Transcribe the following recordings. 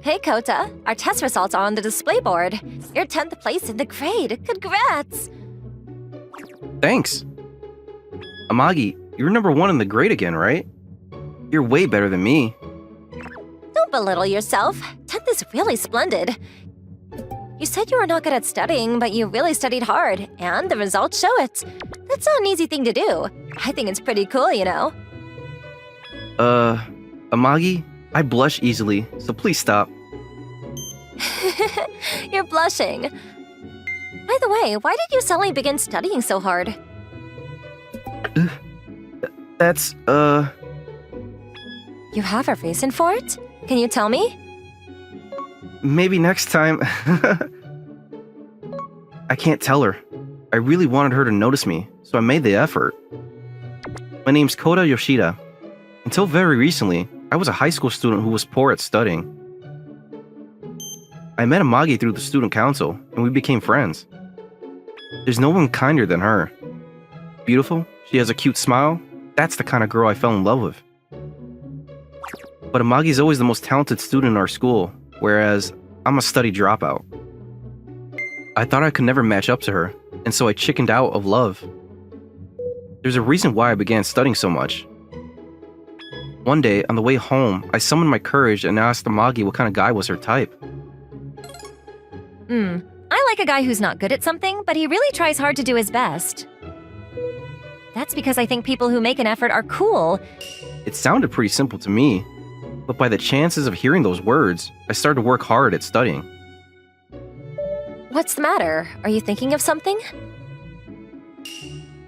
Hey Kota, our test results are on the display board. You're 10th place in the grade. Congrats! Thanks. Amagi, you're number 1 in the grade again, right? You're way better than me. Don't belittle yourself. 10th is really splendid. You said you were not good at studying, but you really studied hard, and the results show it. That's not an easy thing to do. I think it's pretty cool, you know? Amagi, I blush easily, so please stop. You're blushing. By the way, why did you suddenly begin studying so hard? That's, You have a reason for it? Can you tell me? maybe next time. I can't tell her. I really wanted her to notice me, so I made the effort. My name's Kota Yoshida. Until very recently, I was a high school student who was poor at studying. I met Amagi through the student council, and we became friends. There's no one kinder than her. Beautiful, she has a cute smile. That's the kind of girl I fell in love with. But Amagi's always the most talented student in our school, whereas I'm a study dropout. I thought I could never match up to her, and so I chickened out of love. There's a reason why I began studying so much. One day, on the way home, I summoned my courage and asked Amagi what kind of guy was her type. I like a guy who's not good at something, but he really tries hard to do his best. That's because I think people who make an effort are cool. It sounded pretty simple to me, but by the chances of hearing those words, I started to work hard at studying. What's the matter? Are you thinking of something?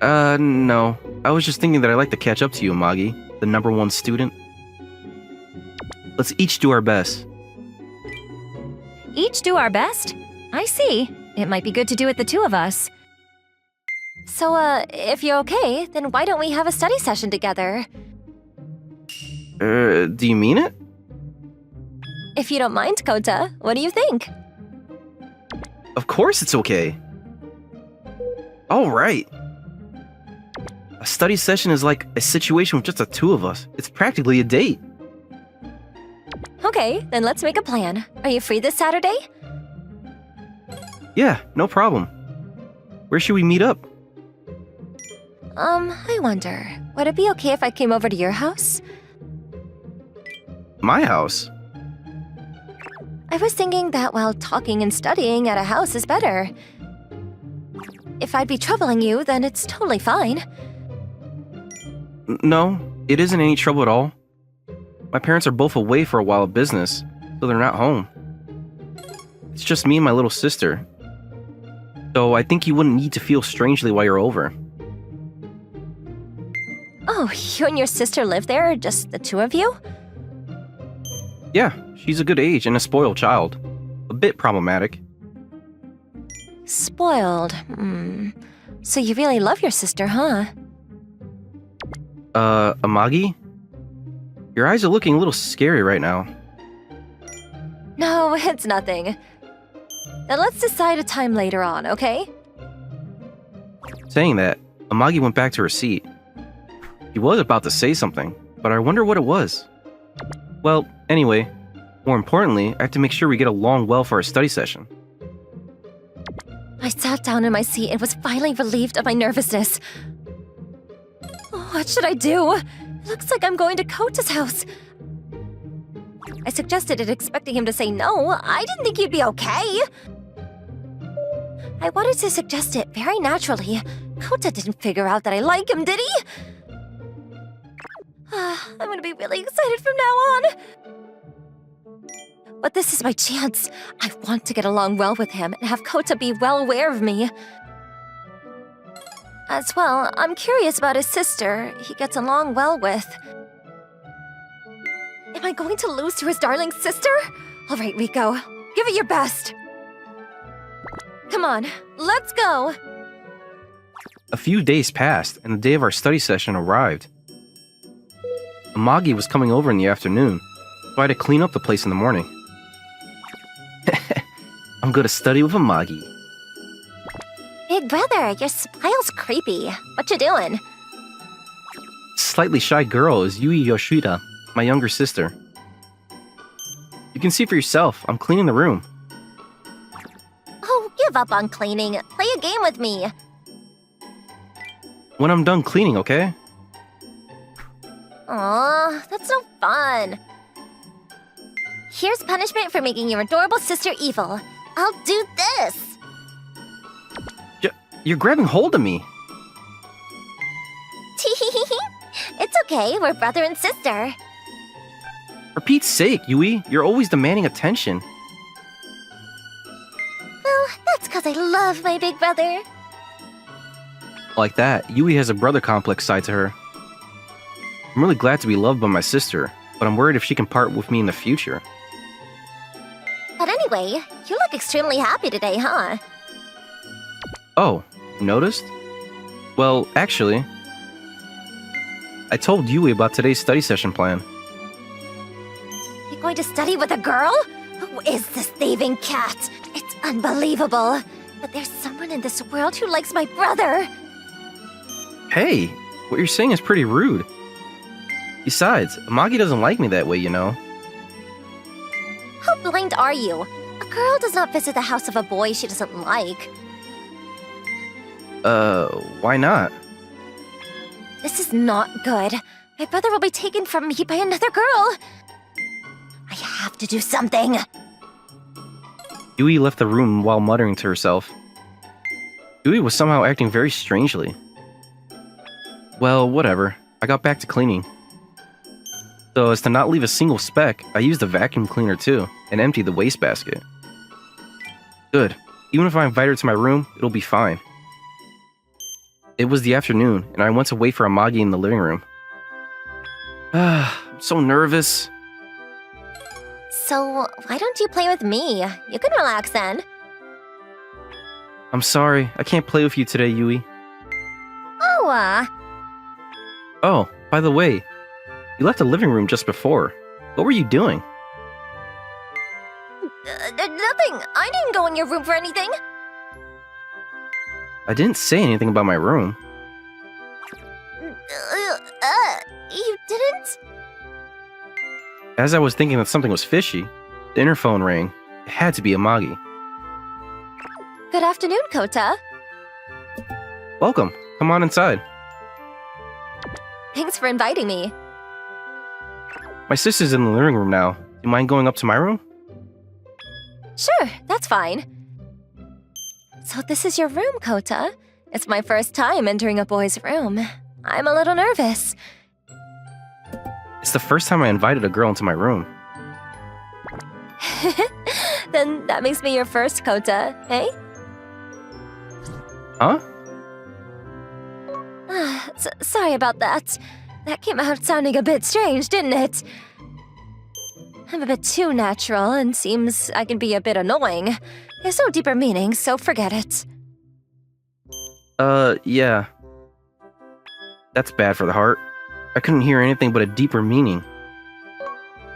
No. I was just thinking that I'd like to catch up to you, Amagi, the number 1 student. Let's each do our best. Each do our best? I see. It might be good to do it the two of us. So, if you're okay, then why don't we have a study session together? Do you mean it? If you don't mind, Kota, what do you think? Of course it's okay. Alright. A study session is like a situation with just the two of us. It's practically a date. Okay, then let's make a plan. Are you free this Saturday? Yeah, no problem. Where should we meet up? I wonder, would it be okay if I came over to your house? My house? I was thinking that while talking and studying at a house is better. If I'd be troubling you, then it's totally fine. No, it isn't any trouble at all. My parents are both away for a while of business, so they're not home. It's just me and my little sister. So I think you wouldn't need to feel strangely while you're over. Oh, you and your sister live there? Just the two of you? Yeah, she's a good age and a spoiled child. A bit problematic. Spoiled. So you really love your sister, huh? Amagi? Your eyes are looking a little scary right now. No, it's nothing. Then let's decide a time later on, okay? Saying that, Amagi went back to her seat. He was about to say something, but I wonder what it was. Well, anyway, more importantly, I have to make sure we get along well for our study session. I sat down in my seat and was finally relieved of my nervousness. What should I do? It looks like I'm going to Kota's house. I suggested it, expecting him to say no. I didn't think he'd be okay. I wanted to suggest it very naturally. Kota didn't figure out that I like him, did he? I'm gonna be really excited from now on. But this is my chance. I want to get along well with him and have Kota be well aware of me. As well, I'm curious about his sister he gets along well with. Am I going to lose to his darling sister? All right, Rico, give it your best. Come on, let's go. A few days passed, and the day of our study session arrived. Amagi was coming over in the afternoon, so I had to clean up the place in the morning. I'm gonna study with Amagi. Big brother, your smile's creepy. What you doing? Slightly shy girl is Yui Yoshida, my younger sister. You can see for yourself. I'm cleaning the room. Oh, give up on cleaning. Play a game with me. When I'm done cleaning, okay? Aw, that's no fun. Here's punishment for making your adorable sister evil. I'll do this. You're grabbing hold of me. It's okay, we're brother and sister. For Pete's sake, Yui, you're always demanding attention. Well, that's because I love my big brother. Like that, Yui has a brother complex side to her. I'm really glad to be loved by my sister, but I'm worried if she can part with me in the future. But anyway, you look extremely happy today, huh? Oh, you noticed? Well, actually, I told Yui about today's study session plan. You're going to study with a girl? Who is this thieving cat? It's unbelievable. But there's someone in this world who likes my brother. Hey, what you're saying is pretty rude. Besides, Amagi doesn't like me that way, you know. How blind are you? A girl does not visit the house of a boy she doesn't like. Why not? This is not good. My brother will be taken from me by another girl. I have to do something. Yui left the room while muttering to herself. Yui was somehow acting very strangely. Well, whatever. I got back to cleaning. So as to not leave a single speck, I used a vacuum cleaner too, and emptied the wastebasket. Good. Even if I invite her to my room, it'll be fine. It was the afternoon, and I went to wait for Amagi in the living room. I'm so nervous. So, why don't you play with me? You can relax then. I'm sorry, I can't play with you today, Yui. Oh, Oh, by the way, you left the living room just before. What were you doing? nothing. I didn't go in your room for anything. I didn't say anything about my room. You didn't? As I was thinking that something was fishy, the interphone rang. It had to be Amagi. Good afternoon, Kota. Welcome. Come on inside. Thanks for inviting me. My sister's in the living room now. Do you mind going up to my room? Sure, that's fine. So this is your room, Kota. It's my first time entering a boy's room. I'm a little nervous. It's the first time I invited a girl into my room. Then that makes me your first, Kota, eh? Huh? Sorry about that. That came out sounding a bit strange, didn't it? I'm a bit too natural and seems I can be a bit annoying. There's no deeper meaning, so forget it. Yeah. That's bad for the heart. I couldn't hear anything but a deeper meaning.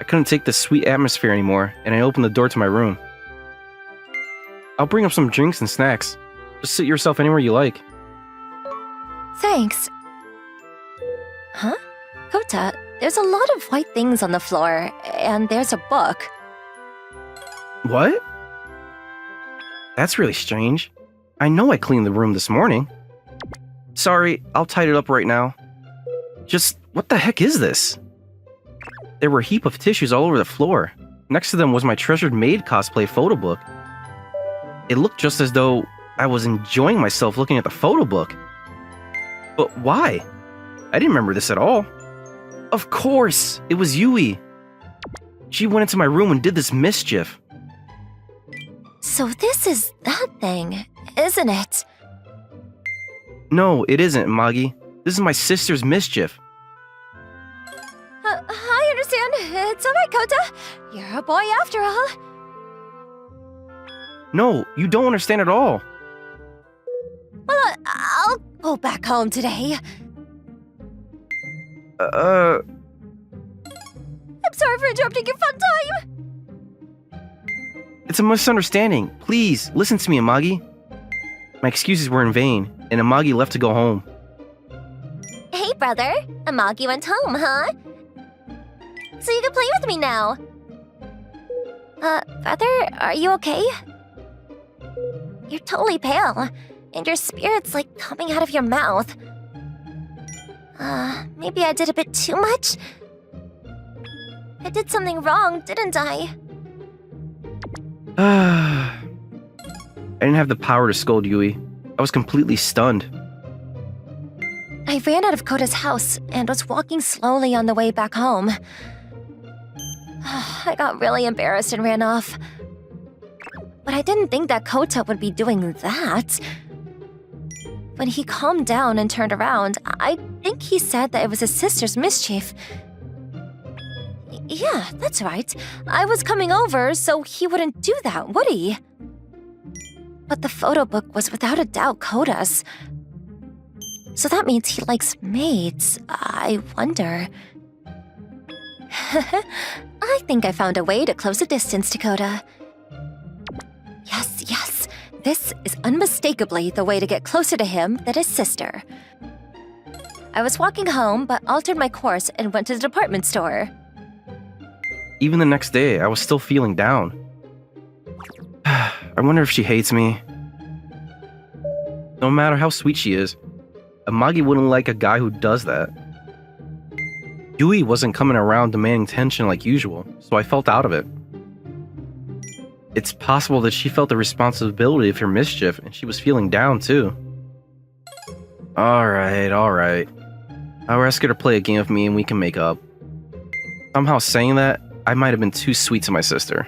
I couldn't take the sweet atmosphere anymore, and I opened the door to my room. I'll bring up some drinks and snacks. Just sit yourself anywhere you like. Thanks. Huh? Kota, there's a lot of white things on the floor, and there's a book. What? That's really strange. I know I cleaned the room this morning. Sorry, I'll tidy it up right now. Just, what the heck is this? There were a heap of tissues all over the floor. Next to them was my treasured maid cosplay photo book. It looked just as though I was enjoying myself looking at the photo book. But why? I didn't remember this at all. Of course, it was Yui. She went into my room and did this mischief. So this is that thing, isn't it? No, it isn't, Magi. This is my sister's mischief. I understand. It's alright, Kota. You're a boy after all. No, you don't understand at all. Well, I'll go back home today. Uh... I'm sorry for interrupting your fun time. It's a misunderstanding. Please, listen to me, Amagi. My excuses were in vain, and Amagi left to go home. Hey, brother. Amagi went home, huh? So you can play with me now. Brother, are you okay? You're totally pale, and your spirit's like coming out of your mouth. Maybe I did a bit too much? I did something wrong, didn't I? I didn't have the power to scold Yui. I was completely stunned. I ran out of Kota's house and was walking slowly on the way back home. I got really embarrassed and ran off. But I didn't think that Kota would be doing that. When he calmed down and turned around, I think he said that it was his sister's mischief. Yeah, that's right. I was coming over, so he wouldn't do that, would he? But the photo book was without a doubt Kota's. So that means he likes maids. I wonder. I think I found a way to close the distance to Kota. Yes. This is unmistakably the way to get closer to him than his sister. I was walking home, but altered my course and went to the department store. Even the next day, I was still feeling down. I wonder if she hates me. No matter how sweet she is, Amagi wouldn't like a guy who does that. Yui wasn't coming around demanding attention like usual, so I felt out of it. It's possible that she felt the responsibility of her mischief and she was feeling down too. Alright. I'll ask her to play a game with me and we can make up. Somehow saying that, I might have been too sweet to my sister.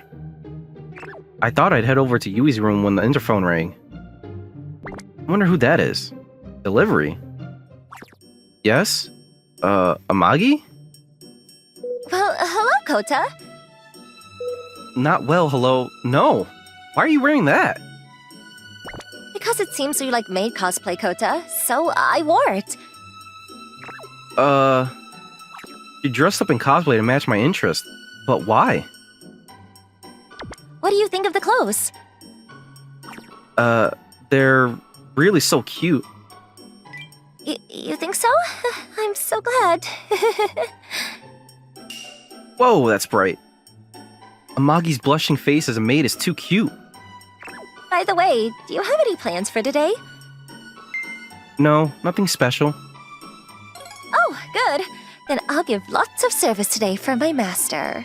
I thought I'd head over to Yui's room when the interphone rang. I wonder who that is. Delivery? Yes? Amagi? Well, hello, Kota. Not well, hello. No. Why are you wearing that? Because it seems you like maid cosplay, Kota, so I wore it. You dressed up in cosplay to match my interest. But why? What do you think of the clothes? They're really so cute. You think so? I'm so glad. Whoa, that's bright. Amagi's blushing face as a maid is too cute. By the way, do you have any plans for today? No, nothing special. Oh, good. Then I'll give lots of service today for my master.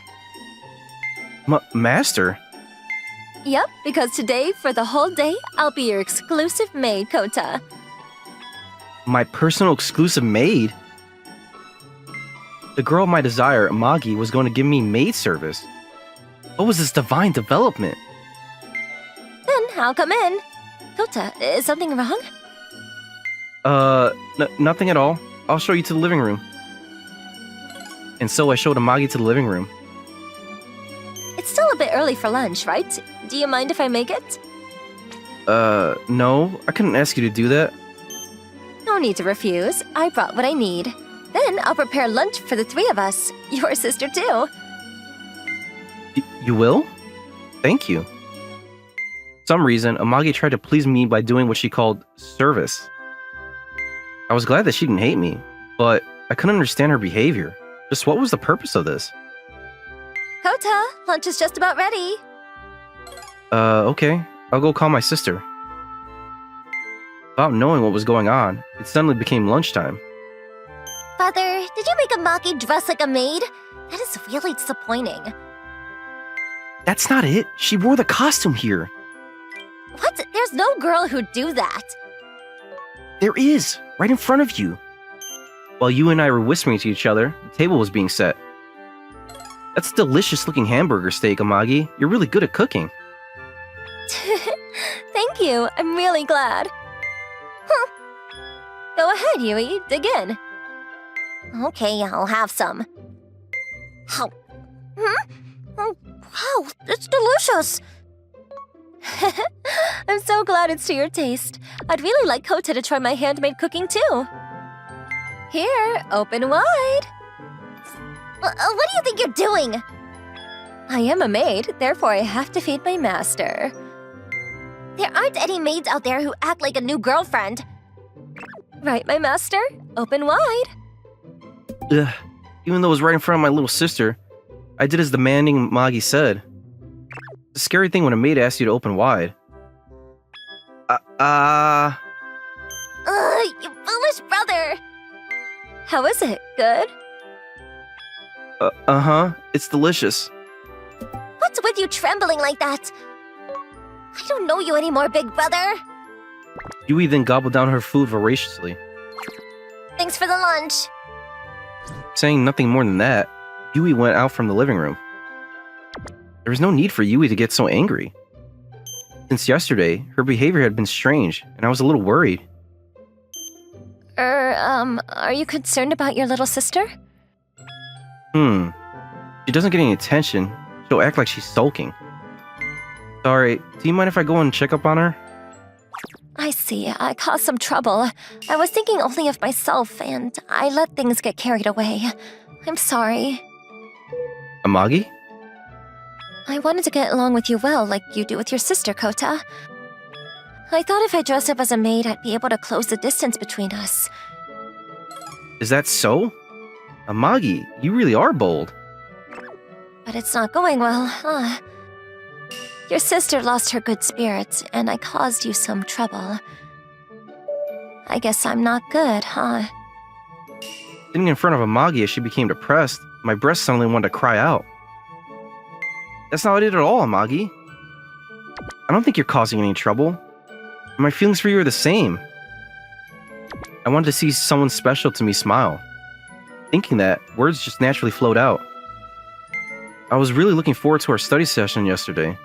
Master? Yep, because today, for the whole day, I'll be your exclusive maid, Kota. My personal exclusive maid? The girl of my desire, Amagi, was going to give me maid service. What was this divine development? Then I'll come in. Kota, is something wrong? Nothing at all. I'll show you to the living room. And so I showed Amagi to the living room. It's still a bit early for lunch, right? Do you mind if I make it? No. I couldn't ask you to do that. No need to refuse. I brought what I need. Then I'll prepare lunch for the three of us. Your sister, too. You will? Thank you. For some reason, Amagi tried to please me by doing what she called service. I was glad that she didn't hate me, but I couldn't understand her behavior. Just what was the purpose of this? Kota, lunch is just about ready. Okay. I'll go call my sister. Without knowing what was going on, it suddenly became lunchtime. Father, did you make Amagi dress like a maid? That is really disappointing. That's not it. She wore the costume here. What? There's no girl who'd do that. There is, right in front of you. While you and I were whispering to each other, the table was being set. That's a delicious-looking hamburger steak, Amagi. You're really good at cooking. Thank you. I'm really glad. Huh. Go ahead, Yui. Dig in. Okay, I'll have some. Oh. Oh, wow, it's delicious. I'm so glad it's to your taste. I'd really like Kota to try my handmade cooking too. Here, open wide. What do you think you're doing? I am a maid, therefore I have to feed my master. There aren't any maids out there who act like a new girlfriend. Right, my master? Open wide. Ugh. Even though it was right in front of my little sister, I did as the demanding Amagi said. It's a scary thing when a maid asks you to open wide. You foolish brother! How is it? Good? It's delicious. What's with you trembling like that? I don't know you anymore, big brother. Yui then gobbled down her food voraciously. Thanks for the lunch. Saying nothing more than that, Yui went out from the living room. There was no need for Yui to get so angry. Since yesterday, her behavior had been strange, and I was a little worried. Are you concerned about your little sister? She doesn't get any attention. She'll act like she's sulking. Sorry, do you mind if I go and check up on her? I see. I caused some trouble. I was thinking only of myself, and I let things get carried away. I'm sorry. Amagi? I wanted to get along with you well, like you do with your sister, Kota. I thought if I dressed up as a maid, I'd be able to close the distance between us. Is that so? Amagi, you really are bold. But it's not going well, huh? Your sister lost her good spirits, and I caused you some trouble. I guess I'm not good, huh? Sitting in front of Amagi as she became depressed, my breast suddenly wanted to cry out. That's not what I did at all, Amagi. I don't think you're causing any trouble. My feelings for you are the same. I wanted to see someone special to me smile. Thinking that, words just naturally flowed out. I was really looking forward to our study session yesterday.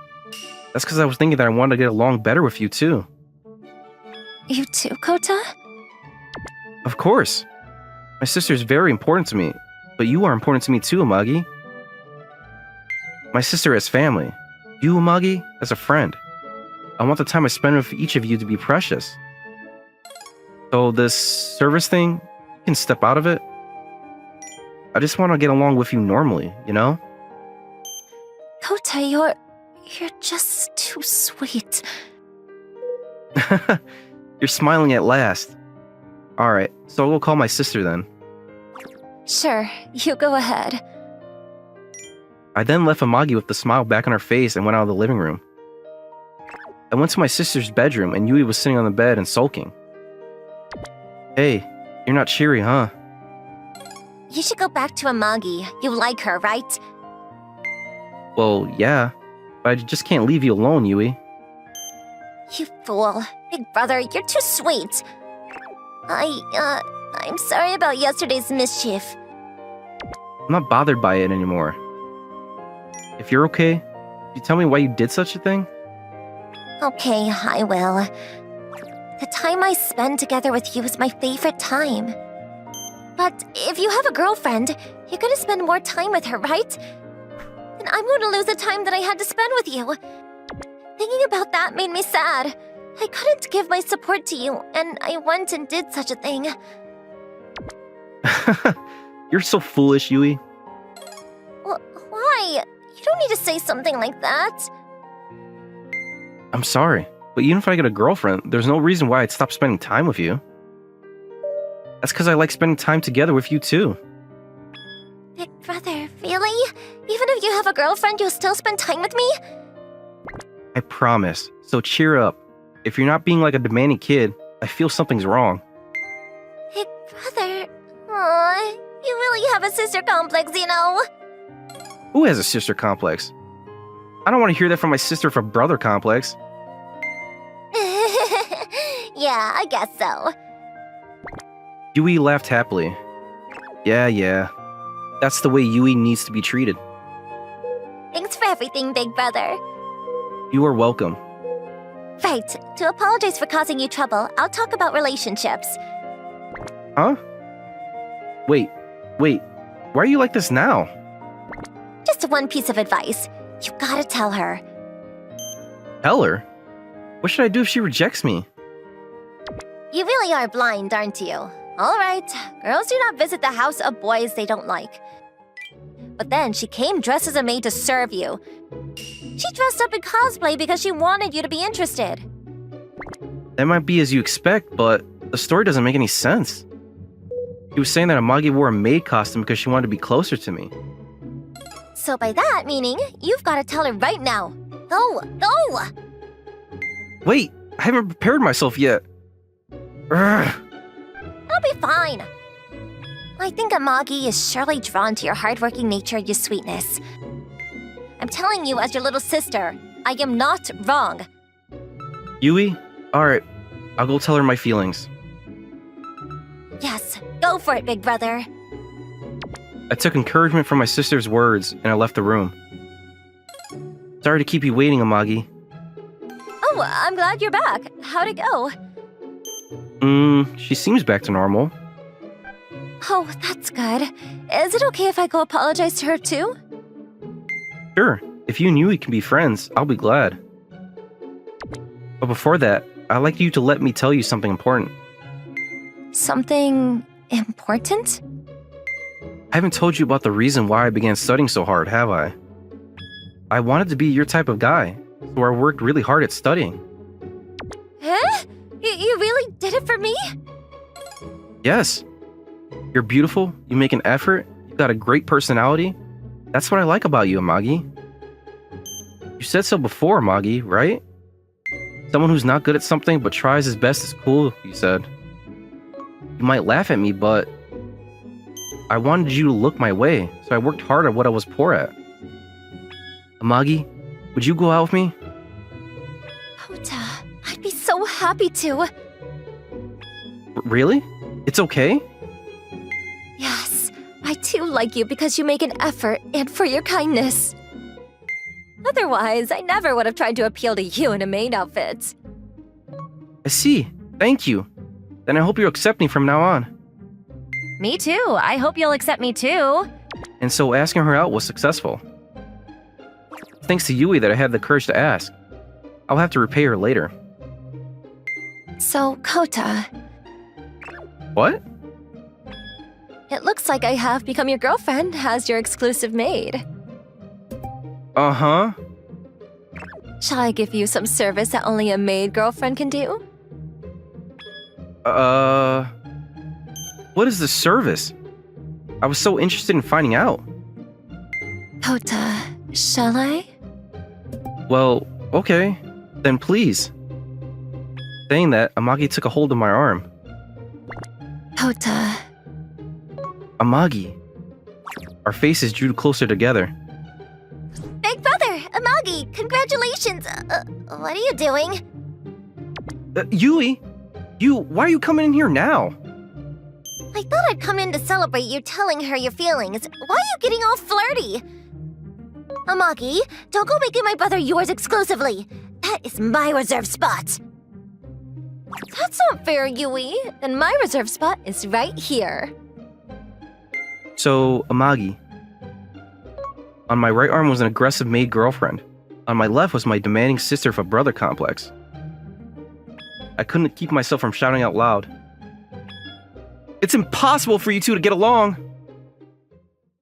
That's because I was thinking that I wanted to get along better with you too. You too, Kota? Of course. My sister is very important to me, but you are important to me too, Amagi. My sister as family. You, Amagi, as a friend. I want the time I spend with each of you to be precious. So this service thing, you can step out of it. I just want to get along with you normally, you know? Kota, you're just too sweet. You're smiling at last. Alright, so I'll go call my sister then. Sure, you go ahead. I then left Amagi with the smile back on her face and went out of the living room. I went to my sister's bedroom and Yui was sitting on the bed and sulking. Hey, you're not cheery, huh? You should go back to Amagi. You like her, right? Well, yeah, but I just can't leave you alone, Yui. You fool. Big brother, you're too sweet. I'm sorry about yesterday's mischief. I'm not bothered by it anymore. If you're okay, can you tell me why you did such a thing? Okay, I will. The time I spend together with you is my favorite time. But if you have a girlfriend, you're gonna spend more time with her, right? And I'm gonna lose the time that I had to spend with you. Thinking about that made me sad. I couldn't give my support to you, and I went and did such a thing. You're so foolish, Yui. Why? You don't need to say something like that. I'm sorry, but even if I get a girlfriend, there's no reason why I'd stop spending time with you. That's because I like spending time together with you too. Big brother, really? Even if you have a girlfriend, you'll still spend time with me? I promise. So cheer up. If you're not being like a demanding kid, I feel something's wrong. Big brother, aw, you really have a sister complex, you know? Who has a sister complex? I don't want to hear that from my sister for brother complex. Yeah, I guess so. Yui laughed happily. Yeah. That's the way Yui needs to be treated. Thanks for everything, big brother. You are welcome. Right, to apologize for causing you trouble, I'll talk about relationships. Huh? Wait. Why are you like this now? Just one piece of advice. You gotta tell her. Tell her? What should I do if she rejects me? You really are blind, aren't you? Alright, girls do not visit the house of boys they don't like. But then she came dressed as a maid to serve you. She dressed up in cosplay because she wanted you to be interested. That might be as you expect, but the story doesn't make any sense. She was saying that Amagi wore a maid costume because she wanted to be closer to me. So by that meaning, you've got to tell her right now. Go! Wait, I haven't prepared myself yet. Urgh. I'll be fine. I think Amagi is surely drawn to your hardworking nature and your sweetness. I'm telling you as your little sister, I am not wrong. Yui? Alright, I'll go tell her my feelings. Yes, go for it, big brother. I took encouragement from my sister's words and I left the room. Sorry to keep you waiting, Amagi. Oh, I'm glad you're back. How'd it go? She seems back to normal. Oh, that's good. Is it okay if I go apologize to her too? Sure, if you and Yui can be friends, I'll be glad. But before that, I'd like you to let me tell you something important. Something important? I haven't told you about the reason why I began studying so hard, have I? I wanted to be your type of guy, so I worked really hard at studying. Huh? You really did it for me? Yes. You're beautiful, you make an effort, you've got a great personality. That's what I like about you, Amagi. You said so before, Amagi, right? Someone who's not good at something but tries his best is cool, you said. You might laugh at me, but I wanted you to look my way, so I worked hard at what I was poor at. Amagi, would you go out with me? Kota, I'd be so happy to. Really? It's okay? Yes, I too like you because you make an effort and for your kindness. Otherwise, I never would have tried to appeal to you in a maid outfit. I see. Thank you. Then I hope you'll accept me from now on. Me too. I hope you'll accept me too. And so asking her out was successful. Thanks to Yui that I had the courage to ask. I'll have to repay her later. So, Kota, What? it looks like I have become your girlfriend as your exclusive maid. Uh-huh. Shall I give you some service that only a maid girlfriend can do? What is the service? I was so interested in finding out. Kota, shall I? Well, okay. Then please. Saying that, Amagi took a hold of my arm. Kota, Amagi. Our faces drew closer together. big brother, Amagi, congratulations. What are you doing? Yui? Why are you coming in here now? I thought I'd come in to celebrate you telling her your feelings. Why are you getting all flirty? Amagi, don't go making my brother yours exclusively. That is my reserved spot. That's not fair, Yui. And my reserved spot is right here. So, Amagi. On my right arm was an aggressive maid girlfriend. On my left was my demanding sister for brother complex. I couldn't keep myself from shouting out loud. It's impossible for you two to get along!